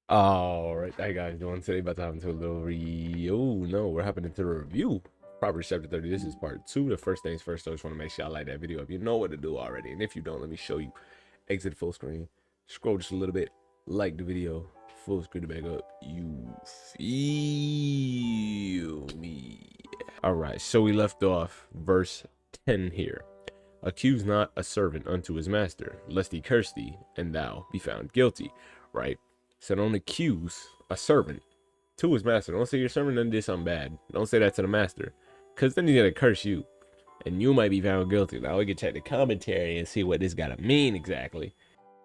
All right, how you guys doing today? About to hop into a little oh no, we're hopping into the review. Proverbs chapter 30. This is part 2. The first things first, I just want to make sure I like that video. If you know what to do already, and if you don't, let me show you. Exit full screen, scroll just a little bit, like the video, full screen to back up. You feel me? All right, so we left off verse 10 here. Accuse not a servant unto his master, lest he curse thee, and thou be found guilty. Right? So don't accuse a servant to his master. Don't say your servant done did something bad. Don't say that to the master, because then he's gonna curse you, and you might be found guilty. Now we can check the commentary and see what this gotta mean exactly.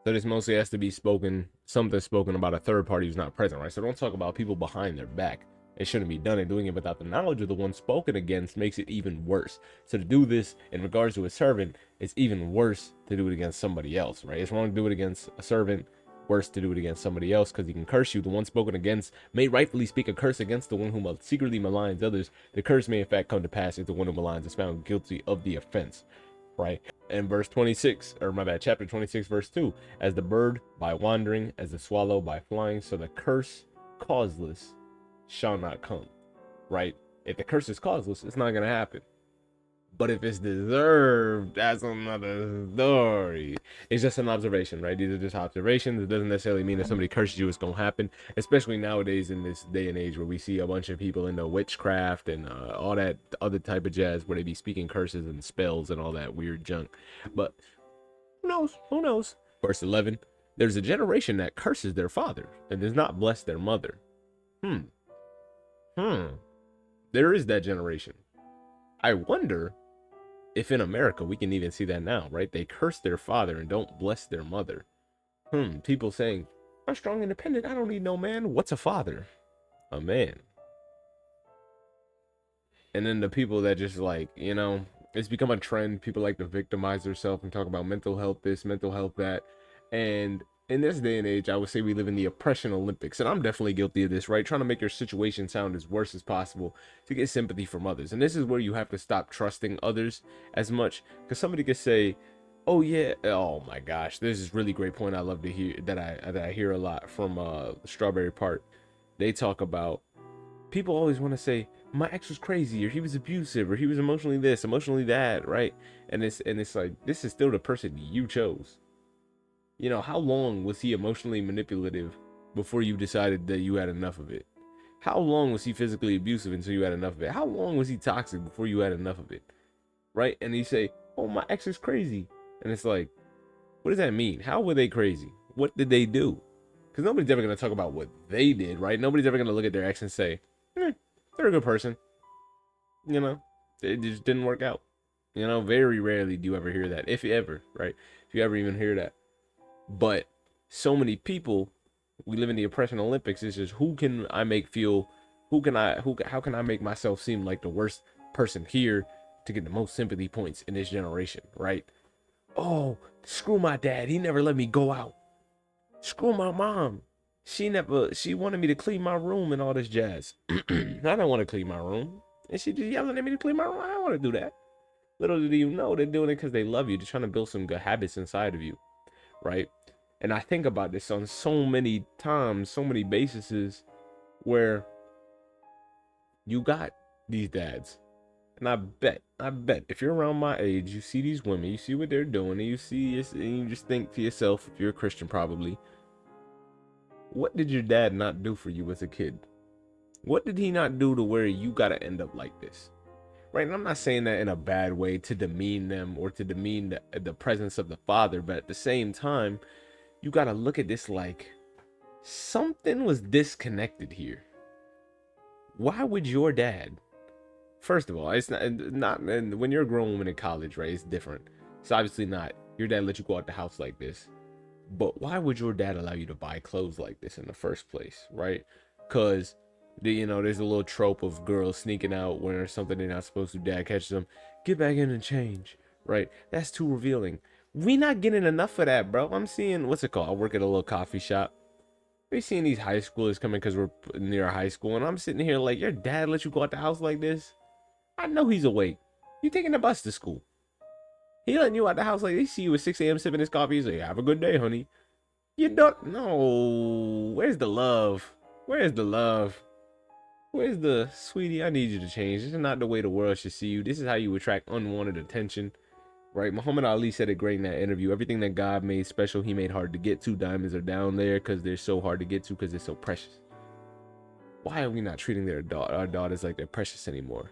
So this mostly has to be something spoken about a third party who's not present, right? So don't talk about people behind their back. It shouldn't be done, and doing it without the knowledge of the one spoken against makes it even worse. So to do this in regards to a servant, it's even worse to do it against somebody else, right? It's wrong to do it against a servant, worse to do it against somebody else, because he can curse you. The one spoken against may rightfully speak a curse against the one who secretly maligns others. The curse may in fact come to pass if the one who maligns is found guilty of the offense, right? And verse 26, or my bad, chapter 26, verse 2, as the bird by wandering, as the swallow by flying, so the curse causeless shall not come, right? If the curse is causeless, it's not going to happen. But if it's deserved, that's another story. It's just an observation, right? These are just observations. It doesn't necessarily mean that somebody curses you, it's going to happen, especially nowadays in this day and age where we see a bunch of people into witchcraft and all that other type of jazz where they be speaking curses and spells and all that weird junk. But who knows? Who knows? Verse 11, there's a generation that curses their father and does not bless their mother. There is that generation. I wonder if in America we can even see that now, right? They curse their father and don't bless their mother. People saying, I'm strong, independent. I don't need no man. What's a father? A man. And then the people that just like, it's become a trend. People like to victimize themselves and talk about mental health this, mental health that. And in this day and age, I would say we live in the oppression Olympics. And I'm definitely guilty of this, right? Trying to make your situation sound as worse as possible to get sympathy from others. And this is where you have to stop trusting others as much. Because somebody could say, oh yeah, oh my gosh, this is really great point I love to hear that I hear a lot from Strawberry Park. They talk about, people always want to say my ex was crazy, or he was abusive, or he was emotionally this, emotionally that, right? And it's like, this is still the person you chose. How long was he emotionally manipulative before you decided that you had enough of it? How long was he physically abusive until you had enough of it? How long was he toxic before you had enough of it? Right? And you say, oh, my ex is crazy. And it's like, what does that mean? How were they crazy? What did they do? Because nobody's ever going to talk about what they did, right? Nobody's ever going to look at their ex and say, they're a good person. It just didn't work out. Very rarely do you ever hear that. If you ever, right? If you ever even hear that. But so many people, we live in the oppression Olympics. It's just, who can I make feel, how can I make myself seem like the worst person here to get the most sympathy points in this generation, right? Oh, screw my dad, he never let me go out. Screw my mom, she wanted me to clean my room and all this jazz. I don't want to clean my room, and she just yelling at me to clean my room. I don't want to do that. Little do you know, they're doing it because they love you. They're trying to build some good habits inside of you, right? And I think about this on so many times, so many bases where you got these dads. And I bet if you're around my age, you see these women, you see what they're doing, and you just think to yourself, if you're a Christian probably, what did your dad not do for you as a kid? What did he not do to where you got to end up like this? Right? And I'm not saying that in a bad way to demean them or to demean the presence of the father, but at the same time, you got to look at this like something was disconnected here. Why would your dad, first of all, it's not, and when you're a grown woman in college, right, it's different. It's obviously not your dad let you go out the house like this, but why would your dad allow you to buy clothes like this in the first place, right? Because there's a little trope of girls sneaking out wearing something they're not supposed to. Dad catches them, get back in and change, right? That's too revealing. We not getting enough of that, bro. I'm seeing, what's it called? I work at a little coffee shop. We're seeing these high schoolers coming because we're near a high school, and I'm sitting here like, your dad let you go out the house like this? I know he's awake. You taking the bus to school. He letting you out the house like, they see you at 6 a.m. sipping his coffee. He's like, have a good day, honey. You don't no. Where's the love? Where's the love? Where's the sweetie? I need you to change. This is not the way the world should see you. This is how you attract unwanted attention. Right? Muhammad Ali said it great in that interview. Everything that God made special, he made hard to get to. Diamonds are down there because they're so hard to get to because they're so precious. Why are we not treating our daughters like they're precious anymore?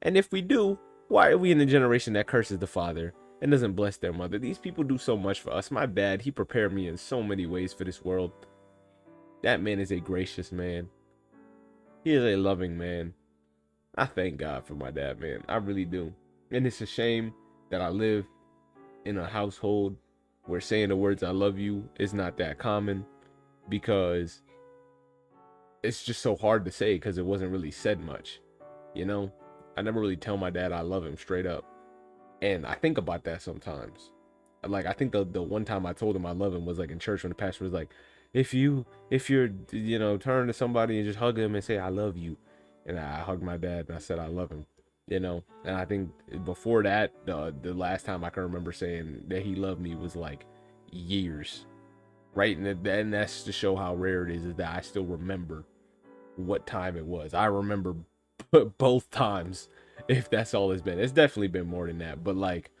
And if we do, why are we in the generation that curses the father and doesn't bless their mother? These people do so much for us. My dad, he prepared me in so many ways for this world. That man is a gracious man. He is a loving man. I thank God for my dad, man. I really do. And it's a shame that I live in a household where saying the words I love you is not that common, because it's just so hard to say because it wasn't really said much. You know, I never really tell my dad I love him straight up. And I think about that sometimes. Like, I think the one time I told him I love him was like in church, when the pastor was like, if you're turn to somebody and just hug him and say I love you. And I hugged my dad and I said I love him. And I think before that, the last time I can remember saying that he loved me was like years, right? And that's to show how rare it is that I still remember what time it was. I remember both times, if that's all it's been. It's definitely been more than that, but like,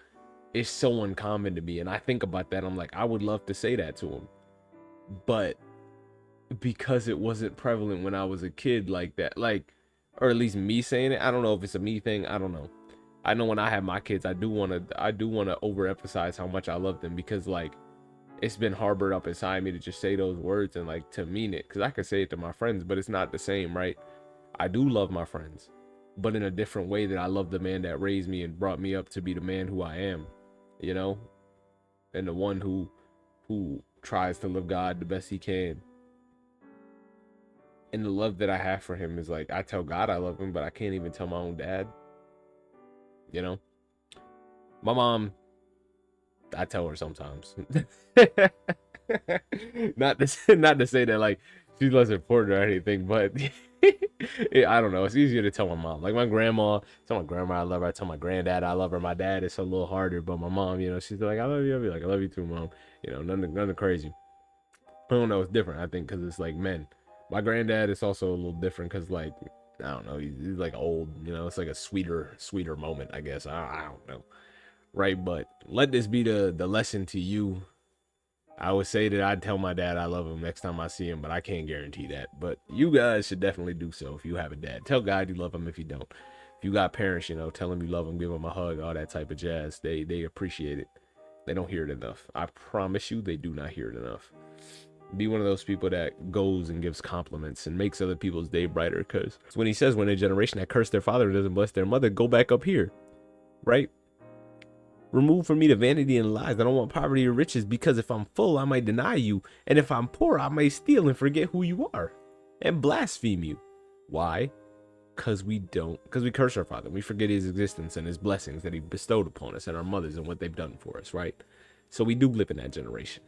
it's so uncommon to me, and I think about that. I'm like, I would love to say that to him, but because it wasn't prevalent when I was a kid like that, like, or at least me saying it. I don't know if it's a me thing. I don't know. I know when I have my kids, I do want to overemphasize how much I love them, because like, it's been harbored up inside me to just say those words and like to mean it, because I could say it to my friends, but it's not the same, right? I do love my friends, but in a different way that I love the man that raised me and brought me up to be the man who I am, you know, and the one who tries to live God the best he can. And the love that I have for him is like, I tell God I love him, but I can't even tell my own dad. You know, my mom, I tell her sometimes. Not to say that like she's less important or anything, but yeah, I don't know. It's easier to tell my mom. Like my grandma, tell my grandma I love her. I tell my granddad I love her. My dad is a little harder, but my mom, she's like, I love you. I'll be like, I love you too, mom. Nothing crazy. I don't know. It's different, I think, because it's like men. My granddad is also a little different because, like, I don't know. He's like old. It's like a sweeter moment, I guess. I don't know, right? But let this be the lesson to you. I would say that I'd tell my dad I love him next time I see him, but I can't guarantee that. But you guys should definitely do so if you have a dad. Tell God you love him if you don't. If you got parents, tell them you love them, give them a hug, all that type of jazz. They appreciate it. They don't hear it enough. I promise you, they do not hear it enough. Be one of those people that goes and gives compliments and makes other people's day brighter. Because when he says, when a generation that cursed their father doesn't bless their mother, go back up here, right? Remove from me the vanity and lies. I don't want poverty or riches, because if I'm full, I might deny you. And if I'm poor, I might steal and forget who you are and blaspheme you. Why? Because we curse our father. We forget his existence and his blessings that he bestowed upon us and our mothers and what they've done for us, right? So we do live in that generation.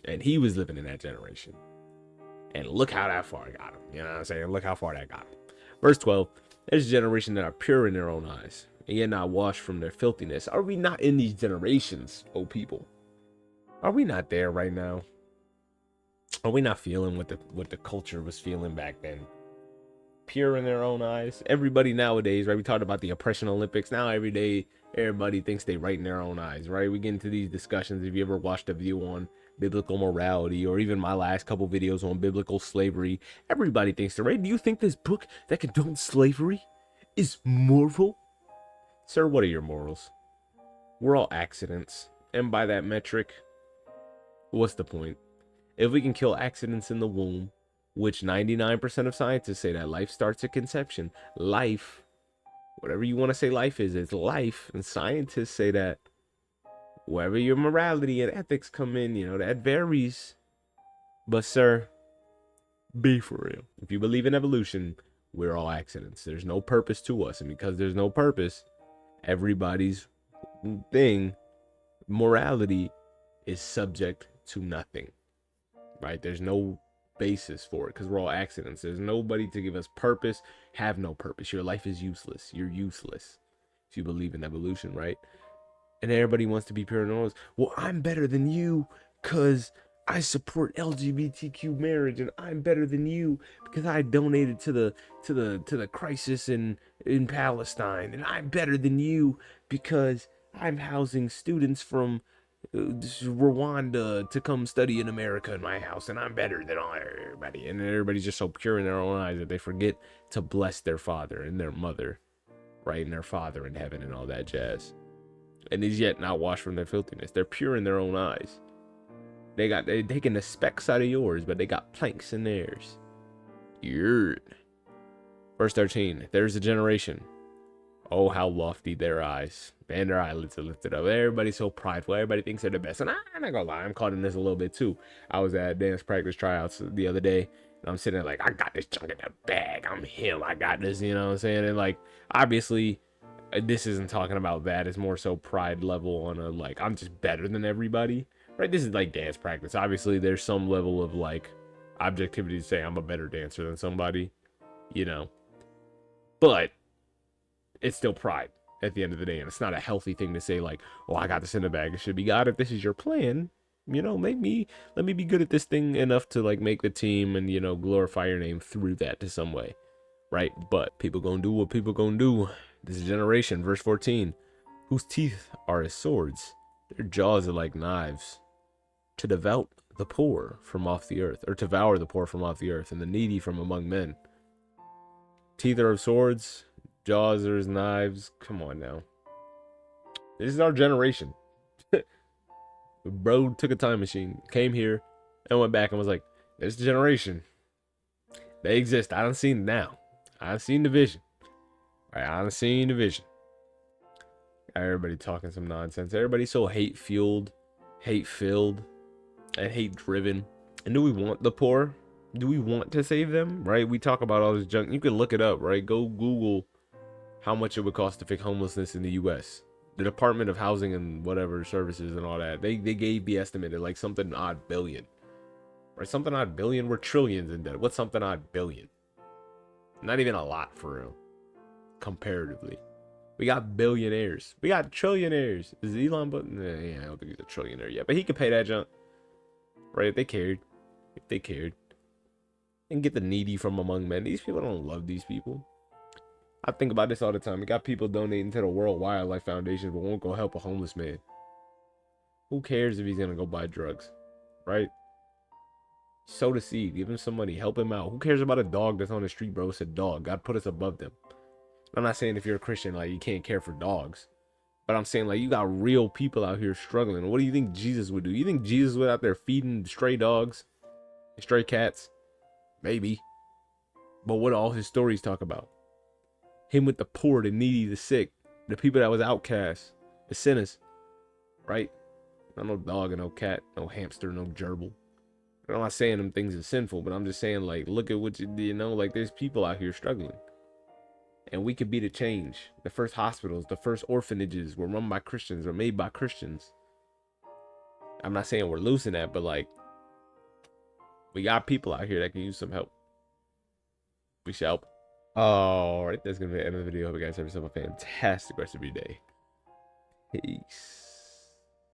And he was living in that generation. And look how that far got him. You know what I'm saying? Look how far that got him. Verse 12, there's a generation that are pure in their own eyes, and yet not washed from their filthiness. Are we not in these generations, oh people? Are we not there right now? Are we not feeling what the culture was feeling back then? Pure in their own eyes. Everybody nowadays, right? We talked about the oppression Olympics. Now every day, everybody thinks they right in their own eyes, right? We get into these discussions. If you ever watched a video on biblical morality, or even my last couple videos on biblical slavery, everybody thinks they're right. Do you think this book that condones slavery is moral? Sir, what are your morals? We're all accidents. And by that metric, what's the point? If we can kill accidents in the womb, which 99% of scientists say that life starts at conception, life, whatever you want to say life is, it's life. And scientists say that wherever your morality and ethics come in, that varies. But sir, be for real. If you believe in evolution, we're all accidents. There's no purpose to us. And because there's no purpose, everybody's thing, morality, is subject to nothing, right? There's no basis for it because we're all accidents. There's nobody to give us purpose. Have no purpose. Your life is useless. You're useless if you believe in evolution, right? And everybody wants to be pure and honest. Well, I'm better than you because I support LGBTQ marriage and I'm better than you because I donated to the crisis in Palestine, and I'm better than you because I'm housing students from Rwanda to come study in America in my house, and I'm better than everybody. And everybody's just so pure in their own eyes that they forget to bless their father and their mother, right, and their father in heaven and all that jazz. And is yet not washed from their filthiness. They're pure in their own eyes. They taking the specks out of yours, but they got planks in theirs. Yurt. Verse 13. There's a generation. Oh, how lofty their eyes. And their eyelids are lifted up. Everybody's so prideful. Everybody thinks they're the best. And I'm not gonna lie, I'm caught in this a little bit too. I was at dance practice tryouts the other day, and I'm sitting there like, I got this junk in the bag. I'm him. I got this, you know what I'm saying? And like, obviously, this isn't talking about that. It's more so pride level on a, like, I'm just better than everybody. Right, this is like dance practice. Obviously, there's some level of like objectivity to say I'm a better dancer than somebody, you know. But it's still pride at the end of the day, and it's not a healthy thing to say like, "Oh, I got this in the bag." It should be, God, if this is your plan, you know, let me be good at this thing enough to like make the team and, you know, glorify your name through that to some way, right? But people gonna do what people gonna do. This is generation, verse 14, whose teeth are as swords, their jaws are like knives, to devour the poor from off the earth, or to devour the poor from off the earth, and the needy from among men. Teeth are of swords, jaws are as knives. Come on now. This is our generation. Bro took a time machine, came here, and went back and was like, this generation. They exist. I done seen it now. I've seen the vision. All right, I done seen the vision. Everybody talking some nonsense. Everybody's so hate-fueled, hate-filled, and hate-driven. And do we want the poor? Do we want to save them? Right? We talk about all this junk. You can look it up, right? Go Google how much it would cost to fix homelessness in the U.S. The Department of Housing and whatever services and all that, they gave the estimate at like something odd billion. Right? Something odd billion? We're trillions in debt. What's something odd billion? Not even a lot for real. Comparatively. We got billionaires. We got trillionaires. Is Elon but yeah, I don't think he's a trillionaire yet. But he could pay that junk. Right? If they cared. If they cared. And get the needy from among men. These people don't love these people. I think about this all the time. We got people donating to the World Wildlife Foundation but won't go help a homeless man. Who cares if he's gonna go buy drugs? Right? Sow the seed. Give him some money. Help him out. Who cares about a dog that's on the street, bro? It's a dog. God put us above them. I'm not saying if you're a Christian, like, you can't care for dogs. But I'm saying, like, you got real people out here struggling. What do you think Jesus would do? You think Jesus was out there feeding stray dogs? Stray cats? Maybe. But what do all his stories talk about? Him with the poor, the needy, the sick, the people that was outcast, the sinners, right? Not no dog and no cat, no hamster, no gerbil. I'm not saying them things are sinful, but I'm just saying, like, look at what you know, like, there's people out here struggling. And we could be the change. The first hospitals, the first orphanages were run by Christians or made by Christians. I'm not saying we're losing that, but like, we got people out here that can use some help. We should help. All right, that's gonna be the end of the video. Hope you guys have yourself a fantastic rest of your day. Peace.